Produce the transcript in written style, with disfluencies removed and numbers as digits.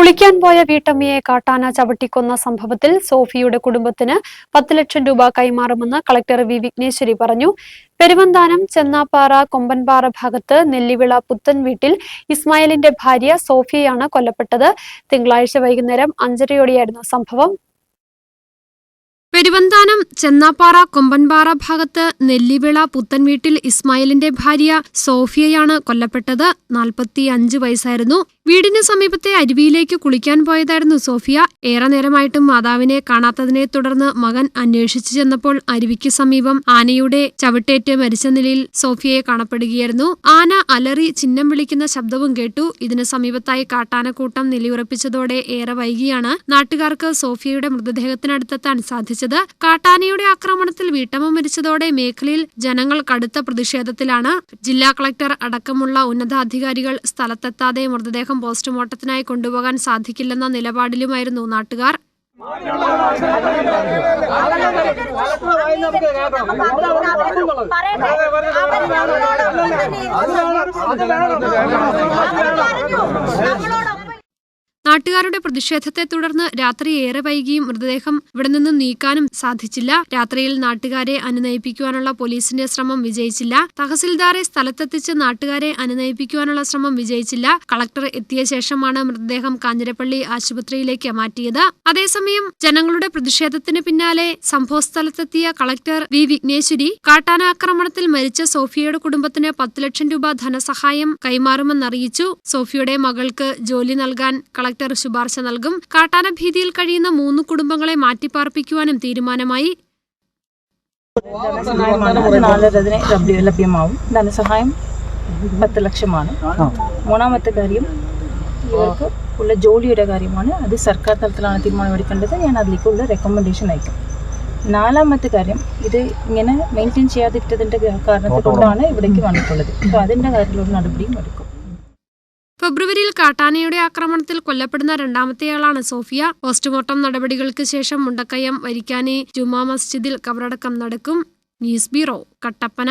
കുളിക്കാൻ പോയ വീട്ടമ്മയെ കാട്ടാന ചവിട്ടിക്കൊന്ന സംഭവത്തിൽ സോഫിയുടെ കുടുംബത്തിന് 10 ലക്ഷം രൂപ കൈമാറുമെന്ന് കളക്ടർ വി വിഘ്നേശ്വരി പറഞ്ഞു. പെരുവന്താനം ചെന്നാപ്പാറ കൊമ്പൻപാറ ഭാഗത്ത് നെല്ലിവിള പുത്തൻ വീട്ടിൽ ഇസ്മായിലിന്റെ ഭാര്യ സോഫിയയാണ് കൊല്ലപ്പെട്ടത്. തിങ്കളാഴ്ച വൈകുന്നേരം 5:30യോടെയായിരുന്നു സംഭവം. പെരുവന്താനം ചെന്നാപ്പാറ കൊമ്പൻപാറ ഭാഗത്ത് നെല്ലിവിള പുത്തൻവീട്ടിൽ ഇസ്മായിലിന്റെ ഭാര്യ സോഫിയയാണ് കൊല്ലപ്പെട്ടത്. 45 വയസ്സായിരുന്നു. വീടിന് സമീപത്തെ അരുവിയിലേക്ക് കുളിക്കാൻ പോയതായിരുന്നു സോഫിയ. ഏറെ നേരമായിട്ടും മാതാവിനെ കാണാത്തതിനെ തുടർന്ന് മകൻ അന്വേഷിച്ചു ചെന്നപ്പോൾ അരുവിക്ക് സമീപം ആനയുടെ ചവിട്ടേറ്റ് മരിച്ച നിലയിൽ സോഫിയയെ കാണപ്പെടുകയായിരുന്നു. ആന അലറി ചിഹ്നം വിളിക്കുന്ന ശബ്ദവും കേട്ടു. ഇതിന് സമീപത്തായി കാട്ടാനക്കൂട്ടം നിലയുറപ്പിച്ചതോടെ ഏറെ വൈകിയാണ് നാട്ടുകാർക്ക് സോഫിയയുടെ മൃതദേഹത്തിനടുത്തെത്താൻ സാധിച്ചത്. കാട്ടാനയുടെ ആക്രമണത്തിൽ വീട്ടമ്മ മരിച്ചതോടെ മേഖലയിൽ ജനങ്ങൾ കടുത്ത പ്രതിഷേധത്തിലാണ്. ജില്ലാ കളക്ടർ അടക്കമുള്ള ഉന്നതാധികാരികൾ സ്ഥലത്തെത്താതെ മൃതദേഹം പോസ്റ്റ്മോർട്ടത്തിനായി കൊണ്ടുപോകാൻ സാധിക്കില്ലെന്ന നിലപാടിലുമായിരുന്നു നാട്ടുകാർ. നാട്ടുകാരുടെ പ്രതിഷേധത്തെ തുടർന്ന് രാത്രി ഏറെ വൈകിയും മൃതദേഹം ഇവിടെ നിന്നും നീക്കാനും സാധിച്ചില്ല. രാത്രിയിൽ നാട്ടുകാരെ അനുനയിപ്പിക്കുവാനുള്ള പോലീസിന്റെ ശ്രമം വിജയിച്ചില്ല. തഹസിൽദാരെ സ്ഥലത്തെത്തിച്ച് നാട്ടുകാരെ അനുനയിപ്പിക്കുവാനുള്ള ശ്രമം വിജയിച്ചില്ല. കളക്ടർ എത്തിയ ശേഷമാണ് മൃതദേഹം കാഞ്ഞിരപ്പള്ളി ആശുപത്രിയിലേക്ക് മാറ്റിയത്. അതേസമയം ജനങ്ങളുടെ പ്രതിഷേധത്തിന് പിന്നാലെ സംഭവസ്ഥലത്തെത്തിയ കളക്ടർ വി വിഘ്നേശ്വരി കാട്ടാനാക്രമണത്തിൽ മരിച്ച സോഫിയയുടെ കുടുംബത്തിന് 10 ലക്ഷം രൂപ ധനസഹായം കൈമാറുമെന്നറിയിച്ചു. സോഫിയയുടെ മകൾക്ക് ജോലി നൽകാൻ കളക്ടർ ശുപാർശ നൽകും. കാട്ടാന ഭീതിയിൽ കഴിയുന്ന 3 കുടുംബങ്ങളെ മാറ്റിപ്പാർപ്പിക്കുവാനും തീരുമാനമായി. ലഭ്യമാവും. ധനസഹായം 10 ലക്ഷമാണ്. മൂന്നാമത്തെ കാര്യം ഇവർക്ക് ഉള്ള ജോലിയുടെ കാര്യമാണ്. അത് സർക്കാർ തലത്തിലാണ് തീരുമാനമെടുക്കേണ്ടത്. ഞാൻ അതിലേക്കുള്ള റെക്കമെൻഡേഷൻ അയക്കും. നാലാമത്തെ കാര്യം, ഇത് ഇങ്ങനെ മെയിൻറ്റെയിൻ ചെയ്യാതിട്ടതിൻ്റെ കാരണത്തെ കൊണ്ടാണ് ഇവിടേക്ക് വന്നിട്ടുള്ളത്. അപ്പോൾ അതിൻ്റെ കാര്യത്തിലുള്ള നടപടിയും എടുക്കും. ഫെബ്രുവരിയിൽ കാട്ടാനയുടെ ആക്രമണത്തിൽ കൊല്ലപ്പെടുന്ന രണ്ടാമത്തെയാളാണ് സോഫിയ. പോസ്റ്റ്മോർട്ടം നടപടികൾക്ക് ശേഷം മുണ്ടക്കയം വരിക്കാനെ ജുമാ മസ്ജിദിൽ കബറടക്കം നടക്കും. News bureau, Kattappana.